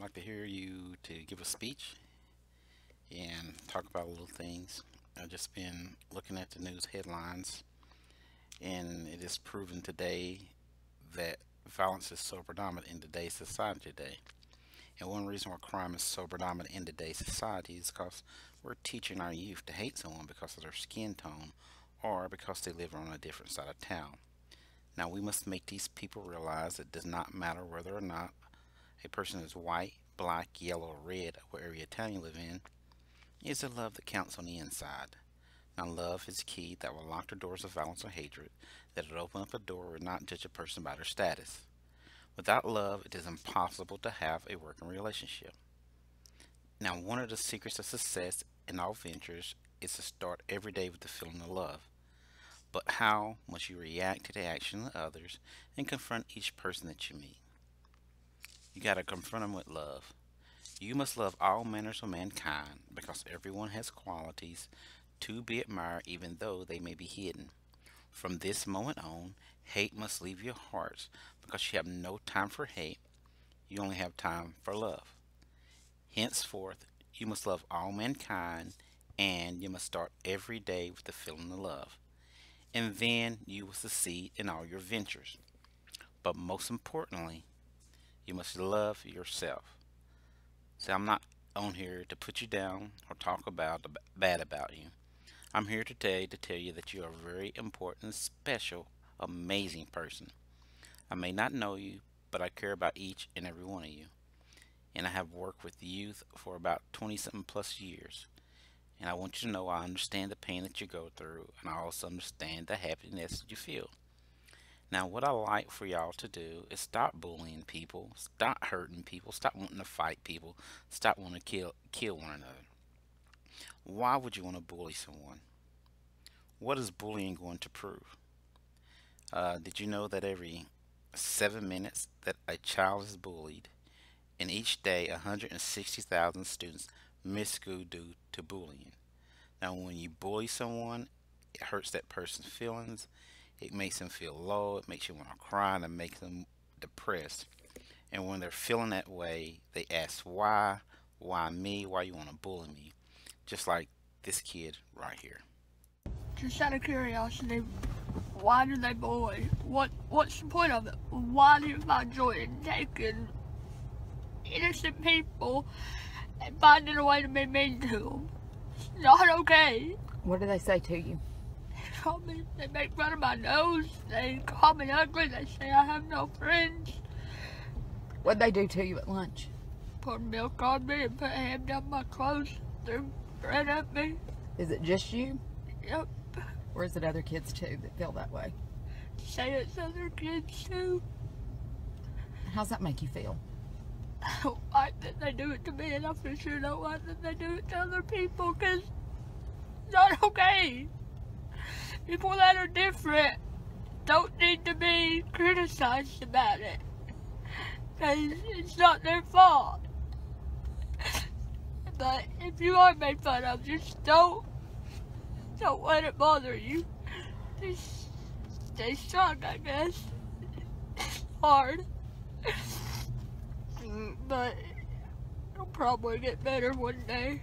like to hear you to give a speech and talk about little things. I've just been looking at the news headlines, and it is proven today that violence is so predominant in today's society today. And one reason why crime is so predominant in today's society is because we're teaching our youth to hate someone because of their skin tone or because they live on a different side of town. Now, we must make these people realize it does not matter whether or not a person is white, black, yellow, or red, or whatever town you live in. It's the love that counts on the inside. Now, love is key that will lock the doors of violence or hatred, that it will open up a door and not judge a person by their status. Without love, it is impossible to have a working relationship. Now, one of the secrets of success in all ventures is to start every day with the feeling of love. But how must you react to the action of others and confront each person that you meet? You got to confront them with love. You must love all manners of mankind because everyone has qualities to be admired even though they may be hidden. From this moment on, hate must leave your hearts because you have no time for hate. You only have time for love. Henceforth, you must love all mankind and you must start every day with the feeling of love. And then you will succeed in all your ventures. But most importantly, you must love yourself. See, I'm not on here to put you down or talk about bad about you. I'm here today to tell you that you are a very important, special, amazing person. I may not know you, but I care about each and every one of you. And I have worked with youth for about 20 something plus years. And I want you to know I understand the pain that you go through, and I also understand the happiness that you feel. Now, what I like for y'all to do is stop bullying people, stop hurting people, stop wanting to fight people, stop wanting to kill one another. Why would you want to bully someone? What is bullying going to prove? Did you know that every 7 minutes that a child is bullied, and each day 160,000 students miss school due to bullying? Now, when you bully someone, it hurts that person's feelings. It makes them feel low. It makes you want to cry and it makes them depressed. And when they're feeling that way, they ask why? Why me? Why you want to bully me? Just like this kid right here. Just out of curiosity, why do they bully? What's the point of it? Why do you find joy in taking innocent people and finding a way to be mean to them? It's not okay. What do they say to you? They make fun of my nose. They call me ugly. They say I have no friends. What'd they do to you at lunch? Pour milk on me and put ham down my clothes. Threw bread at me. Is it just you? Yep. Or is it other kids too that feel that way? Say it's other kids too. How's that make you feel? I don't like that they do it to me, and I for sure don't like that they do it to other people, because it's not okay. People that are different don't need to be criticized about it, because it's not their fault. But if you are made fun of, just don't let it bother you. Just stay strong, I guess. It's hard. But it'll probably get better one day.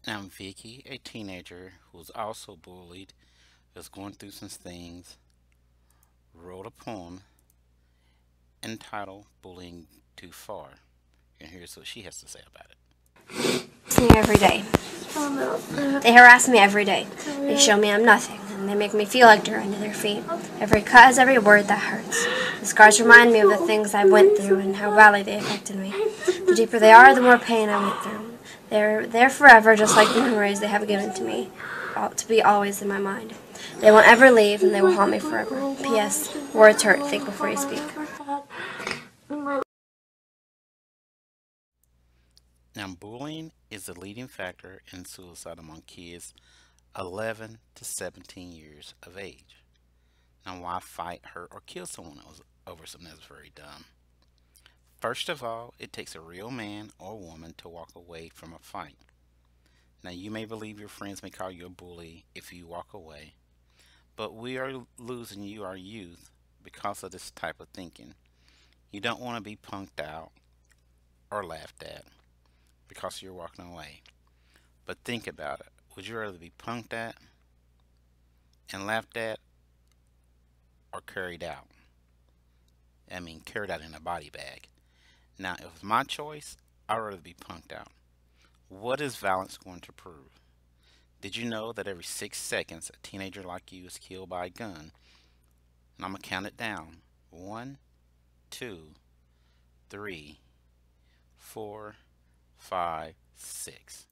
Now, Vicky, a teenager who was also bullied, was going through some things, wrote a poem entitled Bullying Too Far. And here's what she has to say about it. Me every day. They harass me every day. They show me I'm nothing, and they make me feel like dirt under their feet. Every cut has every word that hurts. The scars remind me of the things I went through and how badly they affected me. The deeper they are, the more pain I went through. They're there forever, just like the memories they have given to me, to be always in my mind. They won't ever leave, and they will haunt me forever. P.S. Words hurt. Think before you speak. Now, bullying is the leading factor in suicide among kids 11 to 17 years of age. Now, why fight, hurt, or kill someone else over something that's very dumb? First of all, it takes a real man or woman to walk away from a fight. Now, you may believe your friends may call you a bully if you walk away, but we are losing you, our youth, because of this type of thinking. You don't want to be punked out or laughed at because you're walking away. But think about it. Would you rather be punked at and laughed at or carried out? I mean, carried out in a body bag. Now, if it's my choice, I'd rather be punked out. What is violence going to prove? Did you know that every 6 seconds a teenager like you is killed by a gun? And I'm going to count it down. 1, 2, 3, 4, 5, 6.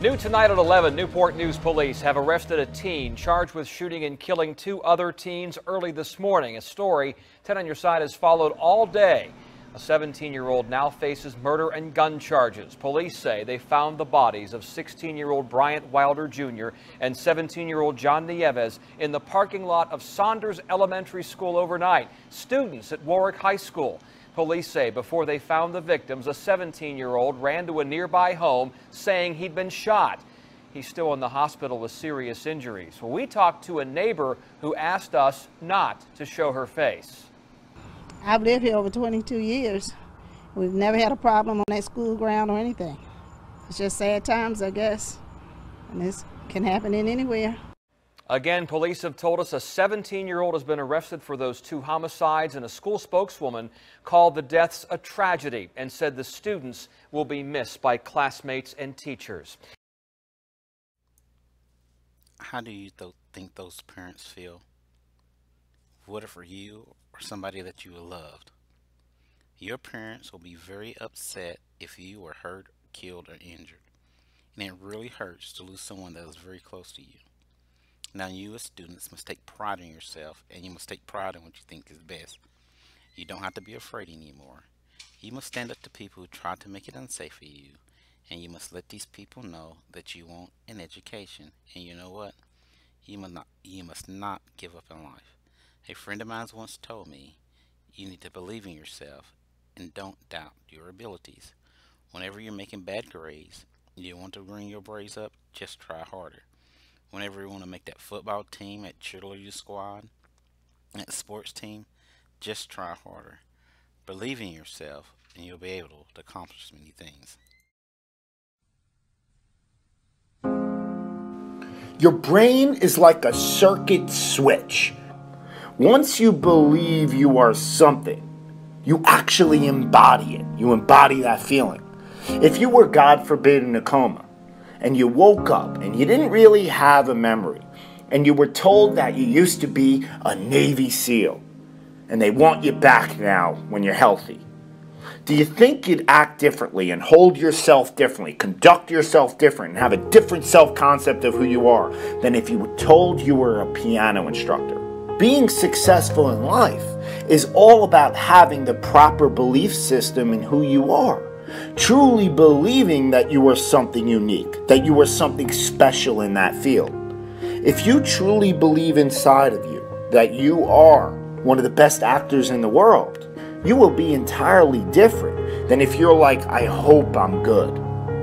New tonight at 11, Newport News police have arrested a teen charged with shooting and killing 2 other teens early this morning. A story 10 on your side has followed all day. A 17-year-old now faces murder and gun charges. Police say they found the bodies of 16-year-old Bryant Wilder Jr. and 17-year-old John Nieves in the parking lot of Saunders Elementary School overnight. Students at Warwick High School. Police say before they found the victims, a 17-year-old ran to a nearby home saying he'd been shot. He's still in the hospital with serious injuries. Well, we talked to a neighbor who asked us not to show her face. I've lived here over 22 years. We've never had a problem on that school ground or anything. It's just sad times, I guess. And this can happen in anywhere. Again, police have told us a 17-year-old has been arrested for those 2 homicides, and a school spokeswoman called the deaths a tragedy and said the students will be missed by classmates and teachers. How do you think those parents feel? What if for you or somebody that you loved? Your parents will be very upset if you were hurt, killed, or injured. And it really hurts to lose someone that is very close to you. Now, you as students must take pride in yourself, and you must take pride in what you think is best. You don't have to be afraid anymore. You must stand up to people who try to make it unsafe for you, and you must let these people know that you want an education. And you know what? You must not give up in life. A friend of mine once told me, you need to believe in yourself and don't doubt your abilities. Whenever you're making bad grades, you want to bring your grades up, just try harder. Whenever you want to make that football team, at cheerleader squad, at sports team, just try harder. Believe in yourself and you'll be able to accomplish many things. Your brain is like a circuit switch. Once you believe you are something, you actually embody it. You embody that feeling. If you were, God forbid, in a coma, and you woke up and you didn't really have a memory, and you were told that you used to be a Navy SEAL, and they want you back now when you're healthy, do you think you'd act differently and hold yourself differently, conduct yourself different, and have a different self-concept of who you are than if you were told you were a piano instructor? Being successful in life is all about having the proper belief system in who you are. Truly believing that you are something unique, that you are something special in that field. If you truly believe inside of you that you are one of the best actors in the world, you will be entirely different than if you're like, I hope I'm good.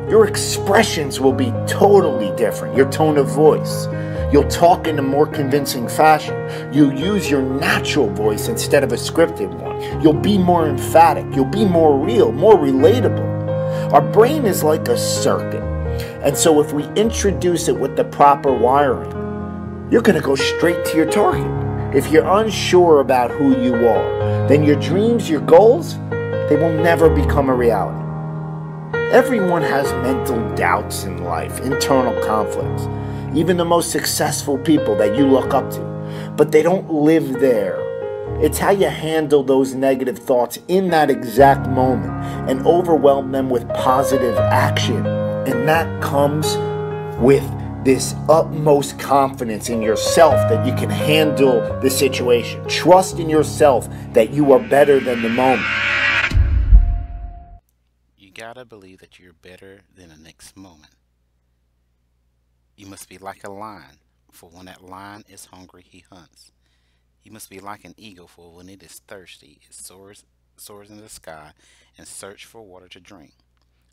Your expressions will be totally different. Your tone of voice. You'll talk in a more convincing fashion. You'll use your natural voice instead of a scripted one. You'll be more emphatic. You'll be more real, more relatable. Our brain is like a circuit. And so if we introduce it with the proper wiring, you're going to go straight to your target. If you're unsure about who you are, then your dreams, your goals, they will never become a reality. Everyone has mental doubts in life, internal conflicts. Even the most successful people that you look up to, but they don't live there. It's how you handle those negative thoughts in that exact moment and overwhelm them with positive action. And that comes with this utmost confidence in yourself that you can handle the situation. Trust in yourself that you are better than the moment. You gotta believe that you're better than the next moment. You must be like a lion, for when that lion is hungry, he hunts. You must be like an eagle, for when it is thirsty, it soars in the sky and search for water to drink.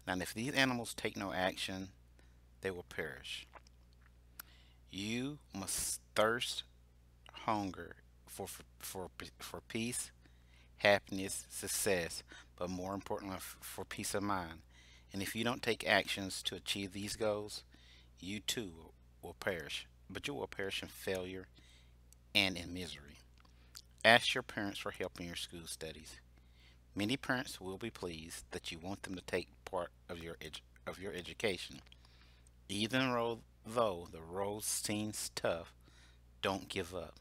Now, if these animals take no action, they will perish. You must thirst, hunger for peace, happiness, success, but more importantly for peace of mind. And if you don't take actions to achieve these goals, you too will perish. But you will perish in failure and in misery. Ask your parents for help in your school studies. Many parents will be pleased that you want them to take part of your education. Even though the road seems tough, don't give up.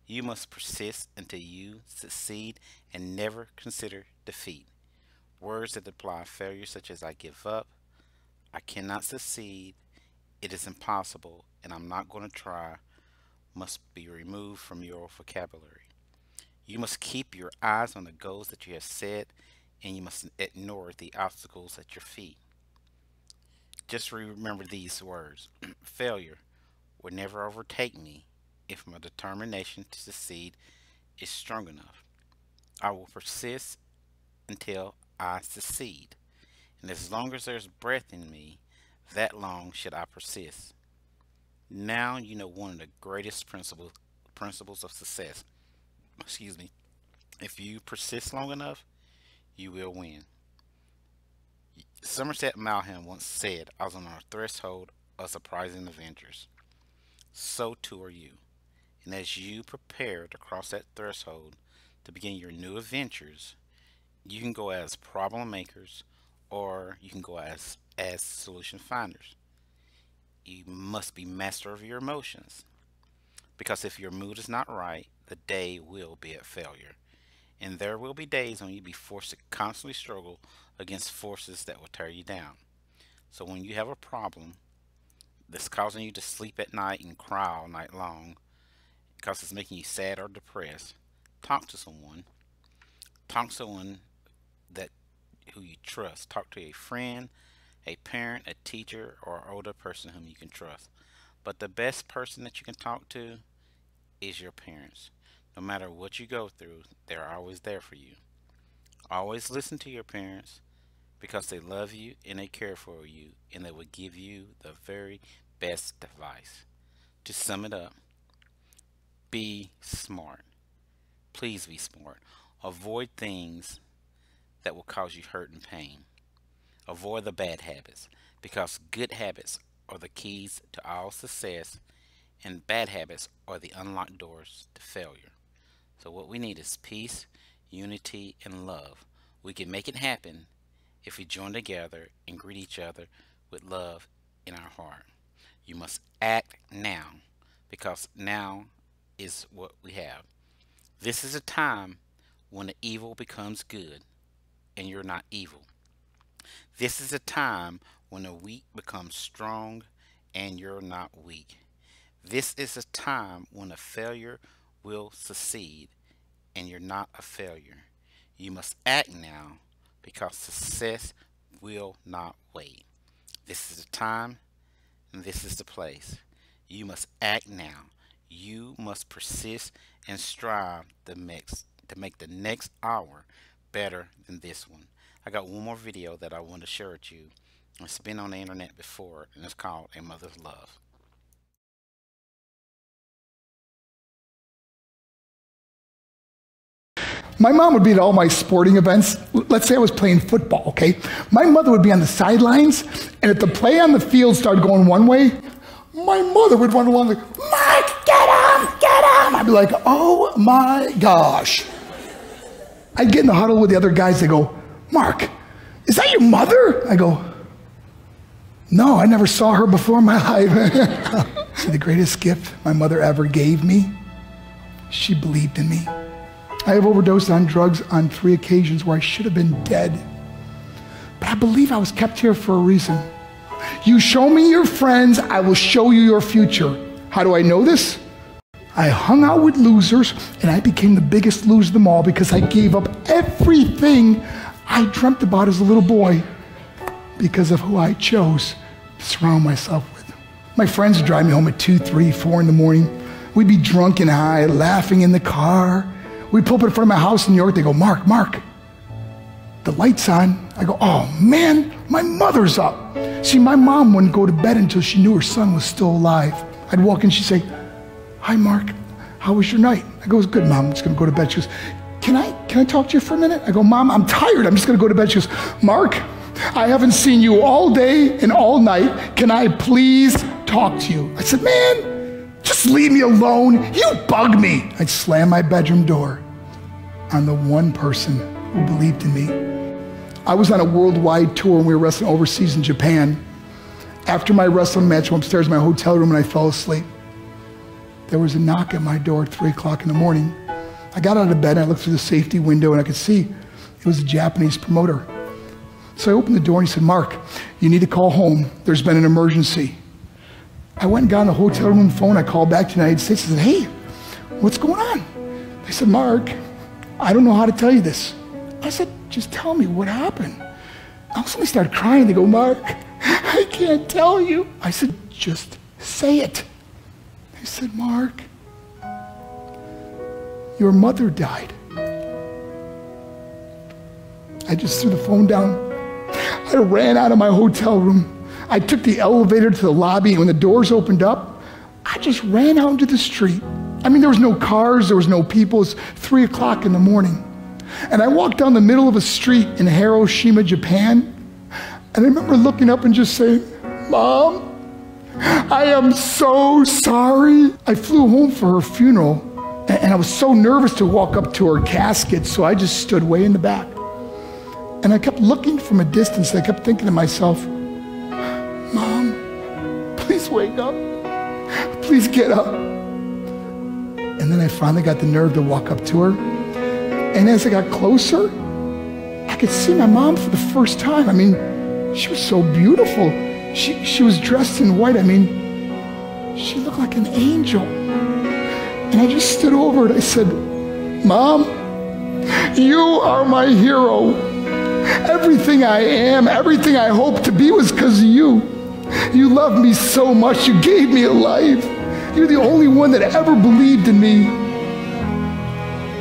You must persist until you succeed and never consider defeat. Words that imply failure such as I give up, I cannot succeed, it is impossible, and I'm not going to try must be removed from your vocabulary. You must keep your eyes on the goals that you have set, and you must ignore the obstacles at your feet. Just remember these words. Failure will never overtake me if my determination to succeed is strong enough. I will persist until I succeed. And as long as there's breath in me, that long should I persist. Now you know one of the greatest principles of success. Excuse me. If you persist long enough, you will win. Somerset Maugham once said, I was on the threshold of surprising adventures. So too are you. And as you prepare to cross that threshold to begin your new adventures, you can go as problem makers or you can go as solution finders. You must be master of your emotions, because if your mood is not right, the day will be a failure. And there will be days when you'll be forced to constantly struggle against forces that will tear you down. So when you have a problem that's causing you to sleep at night and cry all night long because it's making you sad or depressed, talk to someone. Talk to someone who you trust. Talk to a friend, a parent, a teacher, or an older person whom you can trust. But the best person that you can talk to is your parents. No matter what you go through, they're always there for you. Always listen to your parents because they love you and they care for you, and they will give you the very best advice. To sum it up, be smart. Please be smart. Avoid things that will cause you hurt and pain. Avoid the bad habits, because good habits are the keys to all success, and bad habits are the unlocked doors to failure. So what we need is peace, unity, and love. We can make it happen if we join together and greet each other with love in our heart. You must act now, because now is what we have. This is a time when the evil becomes good and you're not evil. This is a time when the weak becomes strong and you're not weak. This is a time when a failure will succeed and you're not a failure. You must act now, because success will not wait. This is the time and this is the place. You must act now. You must persist and strive to make the next hour better than this one. I got one more video that I want to share with you. It's been on the internet before, and it's called A Mother's Love. My mom would be at all my sporting events. Let's say I was playing football, okay? My mother would be on the sidelines, and if the play on the field started going one way, my mother would run along like, Mark, get him, get him! I'd be like, oh my gosh. I'd get in the huddle with the other guys. They go, Mark, is that your mother? I go, no, I never saw her before in my life. See, the greatest gift my mother ever gave me, she believed in me. I have overdosed on drugs on 3 occasions where I should have been dead. But I believe I was kept here for a reason. You show me your friends, I will show you your future. How do I know this? I hung out with losers, and I became the biggest loser of them all because I gave up everything I dreamt about as a little boy because of who I chose to surround myself with. My friends would drive me home at 2, 3, 4 in the morning. We'd be drunk and high, laughing in the car. We'd pull up in front of my house in New York. They go, Mark, the light's on. I go, oh man, my mother's up. See, my mom wouldn't go to bed until she knew her son was still alive. I'd walk in, she'd say, hi Mark, how was your night? I go, it was good, Mom. I'm just going to go to bed. She goes, can I talk to you for a minute? I go, Mom, I'm tired. I'm just going to go to bed. She goes, Mark, I haven't seen you all day and all night. Can I please talk to you? I said, man, just leave me alone. You bug me. I slammed my bedroom door on the one person who believed in me. I was on a worldwide tour and we were wrestling overseas in Japan. After my wrestling match, I went upstairs to my hotel room and I fell asleep. There was a knock at my door at 3 o'clock in the morning. I got out of bed and I looked through the safety window and I could see it was a Japanese promoter. So I opened the door and he said, Mark, you need to call home. There's been an emergency. I went and got on the hotel room phone. I called back to the United States and said, hey, what's going on? They said, Mark, I don't know how to tell you this. I said, just tell me what happened. I suddenly started crying. They go, Mark, I can't tell you. I said, just say it. They said, Mark, your mother died. I just threw the phone down. I ran out of my hotel room. I took the elevator to the lobby, and when the doors opened up, I just ran out into the street. I mean, there was no cars, there was no people. It was 3 o'clock in the morning. And I walked down the middle of a street in Hiroshima, Japan, and I remember looking up and just saying, Mom, I am so sorry. I flew home for her funeral, and I was so nervous to walk up to her casket, so I just stood way in the back. And I kept looking from a distance. I kept thinking to myself, Mom, please wake up. Please get up. And then I finally got the nerve to walk up to her. And as I got closer, I could see my mom for the first time. I mean, she was so beautiful. She was dressed in white. I mean, she looked like an angel. And I just stood over and I said, Mom, you are my hero. Everything I am, everything I hope to be was because of you. You loved me so much. You gave me a life. You're the only one that ever believed in me.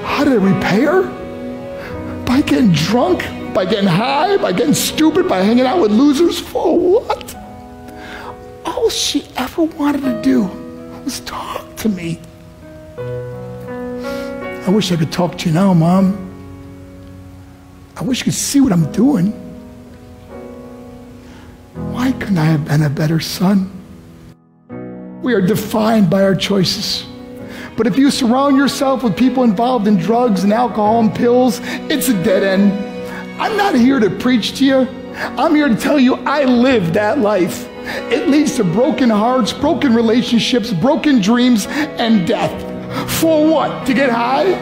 How did I repay her? By getting drunk, by getting high, by getting stupid, by hanging out with losers? For what? All she ever wanted to do was talk to me. I wish I could talk to you now, Mom. I wish you could see what I'm doing. Why couldn't I have been a better son? We are defined by our choices. But if you surround yourself with people involved in drugs and alcohol and pills, it's a dead end. I'm not here to preach to you. I'm here to tell you I lived that life. It leads to broken hearts, broken relationships, broken dreams, and death. For what? To get high?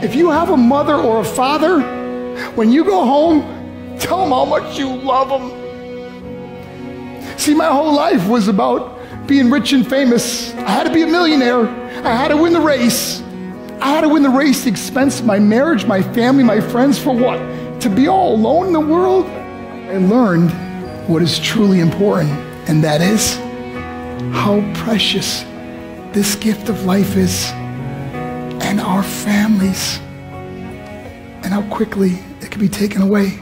If you have a mother or a father, when you go home, tell them how much you love them. See, my whole life was about being rich and famous. I had to be a millionaire. I had to win the race. I had to win the race at the expense of my marriage, my family, my friends. For what? To be all alone in the world? I learned what is truly important, and that is how precious this gift of life is, and our families, and how quickly it can be taken away.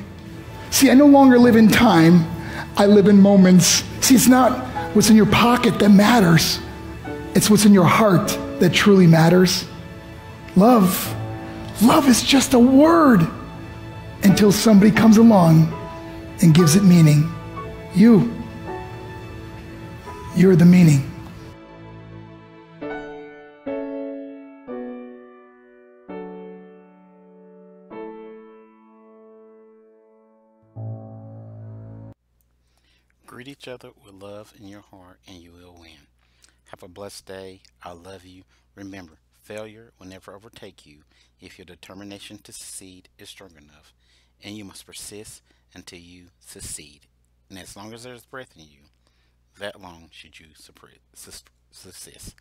See, I no longer live in time. I live in moments. See, it's not what's in your pocket that matters. It's what's in your heart that truly matters. Love. Love is just a word until somebody comes along and gives it meaning. You're the meaning. Greet each other with love in your heart and you will win. Have a blessed day. I love you. Remember, failure will never overtake you if your determination to succeed is strong enough, and you must persist until you succeed. And as long as there's breath in you, that long should you success.